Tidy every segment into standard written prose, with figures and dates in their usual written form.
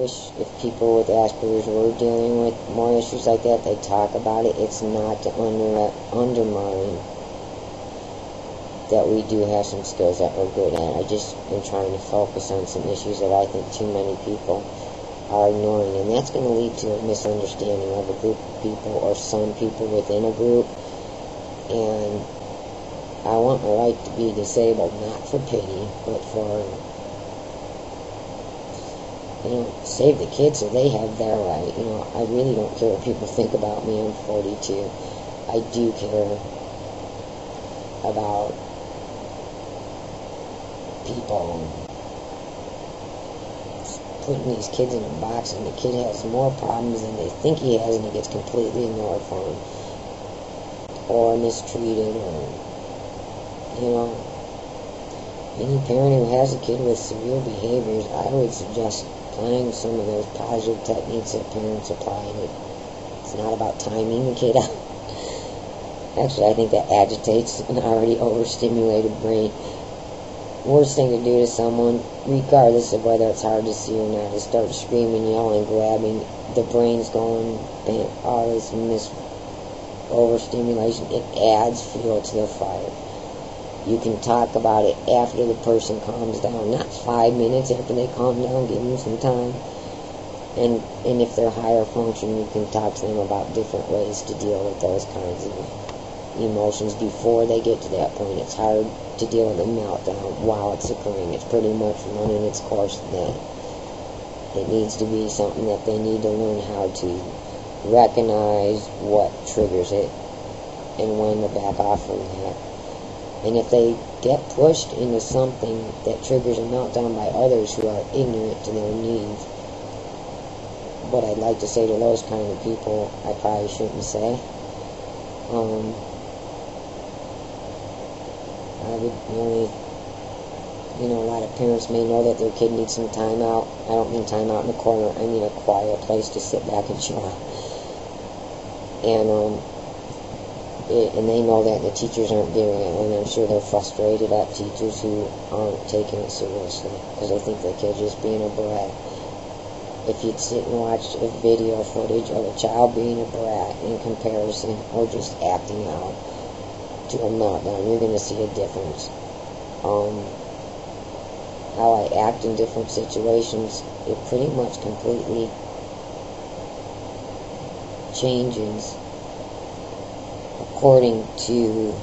wish if people with Asperger's were dealing with more issues like that, they'd talk about it. It's not to undermine that we do have some skills that we're good at. I just am trying to focus on some issues that I think too many people are ignoring, and that's going to lead to a misunderstanding of a group of people or some people within a group. And I want my right to be disabled, not for pity, but for, save the kids so they have their right. I really don't care what people think about me. I'm 42. I do care about people putting these kids in a box, and the kid has more problems than they think he has, and he gets completely ignored for them, or mistreated, or, any parent who has a kid with severe behaviors, I would suggest applying some of those positive techniques that parents apply. It's not about timing the kid out. Actually, I think that agitates an already overstimulated brain. Worst thing to do to someone, regardless of whether it's hard to see or not, is start screaming, yelling, grabbing. The brain's going, all this overstimulation. It adds fuel to the fire. You can talk about it after the person calms down, not 5 minutes after they calm down. Give them some time. And if they're higher function, you can talk to them about different ways to deal with those kinds of emotions before they get to that point. It's hard to deal with a meltdown while it's occurring. It's pretty much running its course then. It needs to be something that they need to learn how to recognize what triggers it and when to back off from that. And if they get pushed into something that triggers a meltdown by others who are ignorant to their needs, what I'd like to say to those kind of people, I probably shouldn't say. I would really, a lot of parents may know that their kid needs some time out. I don't mean time out in the corner. I mean a quiet place to sit back and chill out. And they know that the teachers aren't doing it, and I'm sure they're frustrated at teachers who aren't taking it seriously because they think their kid's just being a brat. If you'd sit and watch a video footage of a child being a brat in comparison, or just acting out to a meltdown, you're going to see a difference. How I act in different situations, it pretty much completely changes according to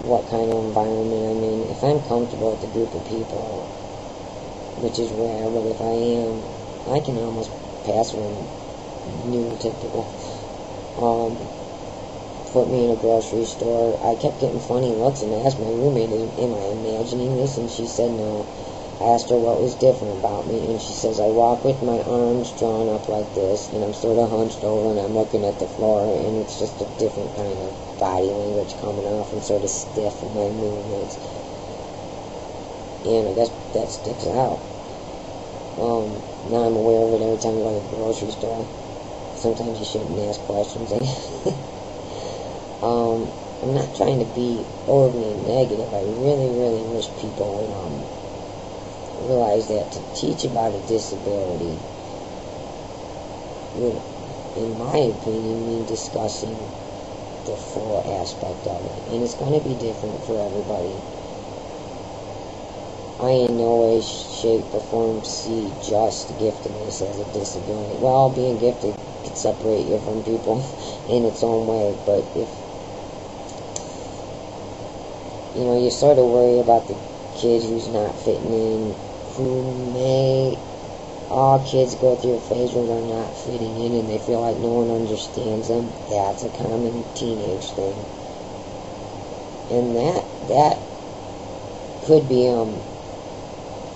what kind of environment I'm in. If I'm comfortable with a group of people, which is rare, but if I am, I can almost pass one neurotypical. Put me in a grocery store. I kept getting funny looks, and I asked my roommate, am I imagining this? And she said no. I asked her what was different about me, and she says I walk with my arms drawn up like this, and I'm sort of hunched over, and I'm looking at the floor, and it's just a different kind of body language coming off, and sort of stiff in my movements. And I guess that sticks out. Now I'm aware of it every time I go to the grocery store. Sometimes you shouldn't ask questions. I'm not trying to be overly negative. I really, really wish people would realize that to teach about a disability would, in my opinion, mean discussing the full aspect of it. And it's going to be different for everybody. I in no way, shape, or form see just giftedness as a disability. Well, being gifted can separate you from people in its own way, but if you sort of worry about the kid who's not fitting in, all kids go through a phase where they're not fitting in and they feel like no one understands them. That's a common teenage thing. And that could be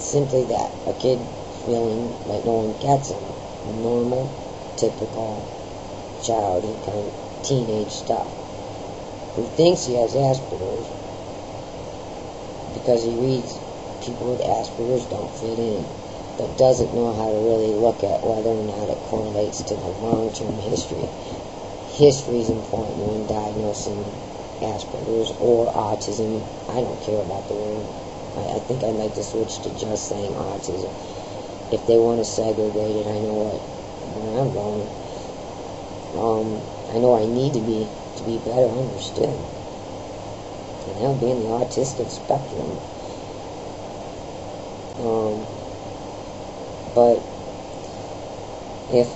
simply that, a kid feeling like no one gets him. Normal, typical childhood kind of teenage stuff. Who thinks he has Asperger's because he reads people with Asperger's don't fit in, but doesn't know how to really look at whether or not it correlates to the long-term history. History is important when diagnosing Asperger's or autism. I don't care about the word. I think I'd like to switch to just saying autism. If they want to segregate it, I know where I'm going. I know I need to be better understood. And that would be in the autistic spectrum. But if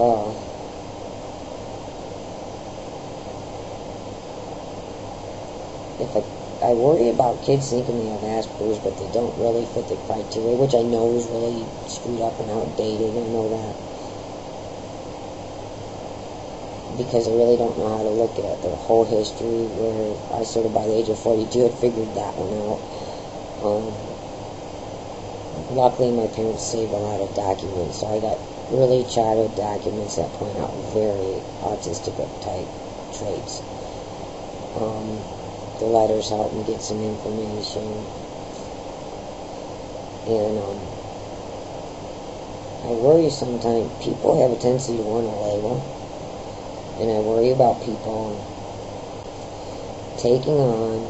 I worry about kids thinking they have Asperger's, but they don't really fit the criteria, which I know is really screwed up and outdated. I know that. Because I really don't know how to look at their whole history, where I sort of by the age of 42 had figured that one out. Luckily my parents saved a lot of documents, so I got early childhood documents that point out very autistic type traits. The letters help me get some information, and I worry sometimes. People have a tendency to want to label. And I worry about people taking on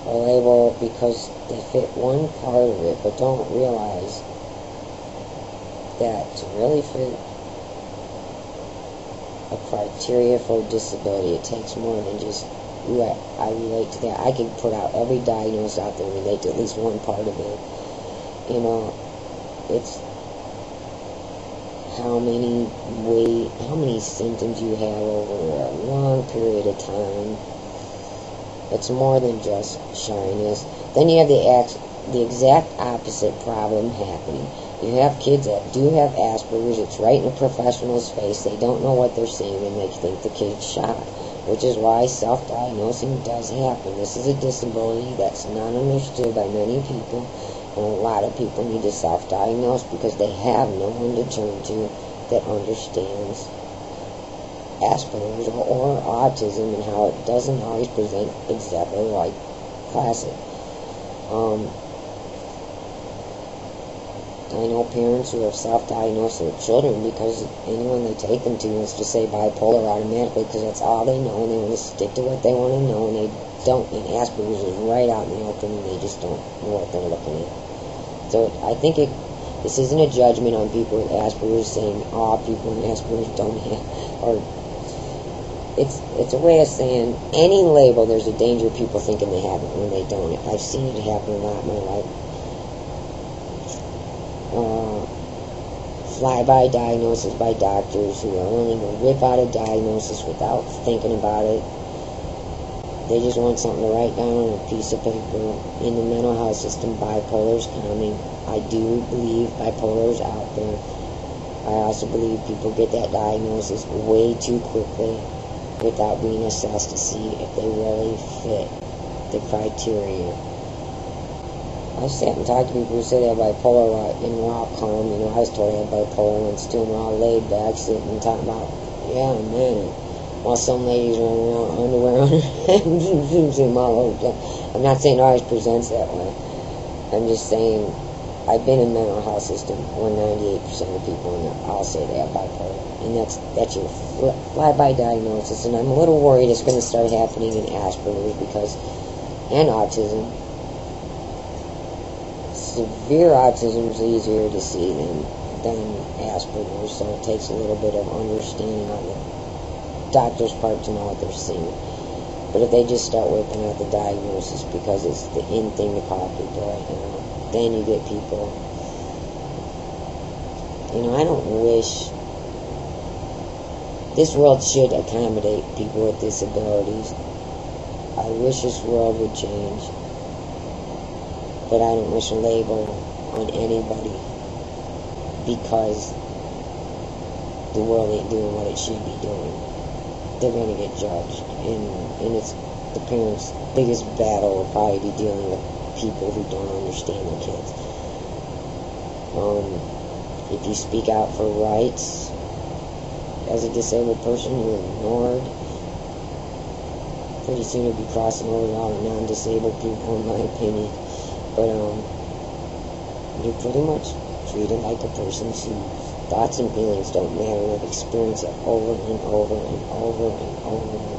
a label because they fit one part of it, but don't realize that to really fit a criteria for disability, it takes more than just, I relate to that. I can put out every diagnosis out there and relate to at least one part of it. You know, it's how many symptoms you have over a long period of time. It's more than just shyness. Then you have the exact opposite problem happening. You have kids that do have Asperger's. It's right in a professional's face. They don't know what they're seeing, and they think the kid's shy, which is why self-diagnosing does happen. This is a disability that's not understood by many people. And a lot of people need to self-diagnose because they have no one to turn to that understands Asperger's or autism and how it doesn't always present exactly like classic. I know parents who have self-diagnosed their children because anyone they take them to wants to say bipolar automatically because that's all they know, and they want to stick to what they want to know, and they don't, and Asperger's is right out in the open, and they just don't know what they're looking at. So I think this isn't a judgment on people with Asperger's saying, oh, people with Asperger's don't have, or it's a way of saying any label, there's a danger of people thinking they have it when they don't. I've seen it happen a lot in my life. Fly-by diagnosis by doctors who are willing to rip out a diagnosis without thinking about it. They just want something to write down on a piece of paper. In the mental health system, bipolar is coming. I do believe bipolar is out there. I also believe people get that diagnosis way too quickly without being assessed to see if they really fit the criteria. I've sat and talked to people who say they have bipolar and we're all calm. You know, I was told I had bipolar once too, and we're all laid back, sitting and talking about, yeah, man. While some ladies running around with underwear on her head and zoom all over the time. I'm not saying it always presents that way. I'm just saying I've been in the mental health system where 98% of people in there all say they have bipolar. And that's your fly-by diagnosis. And I'm a little worried it's going to start happening in Asperger's and autism. Severe autism is easier to see than Asperger's, so it takes a little bit of understanding on the doctor's part to know what they're seeing. But if they just start whipping out the diagnosis because it's the in thing to call people right now, then you get people. You know, I don't wish. This world should accommodate people with disabilities. I wish this world would change. But I don't wish a label on anybody because the world ain't doing what it should be doing. They're going to get judged, and it's the parents' biggest battle will probably be dealing with people who don't understand their kids. If you speak out for rights as a disabled person, you're ignored. Pretty soon you'll be crossing over to all the non-disabled people, in my opinion. But you're pretty much treated like a person whose thoughts and feelings don't matter. I've experienced it over and over and over and over and